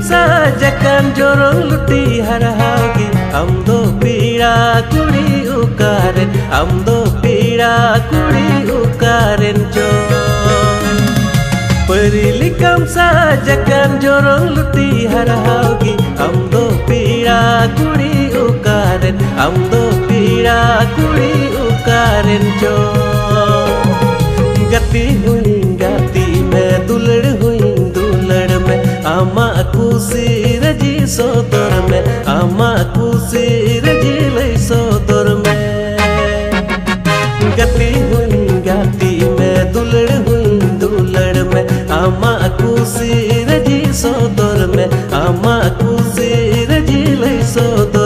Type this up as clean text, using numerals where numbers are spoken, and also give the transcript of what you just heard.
sajakan jorong luti harahagi amdo pira kuri ukaren amdo pira kuri ukaren jo perilikam sajakan jorong luti harahagi amdo pira kuri ukaren amdo pira kuri ukaren jo गति हुई गति में दुलड़ हुई दुलड़ में आमा खुशी रजी सोदर में आमा खुशी रजी लई सोदर में गति हुई गति में दुलड़ हुई दुलड़ में आमा खुशी रजी सोदर में आमा खुशी रजी लई सोदर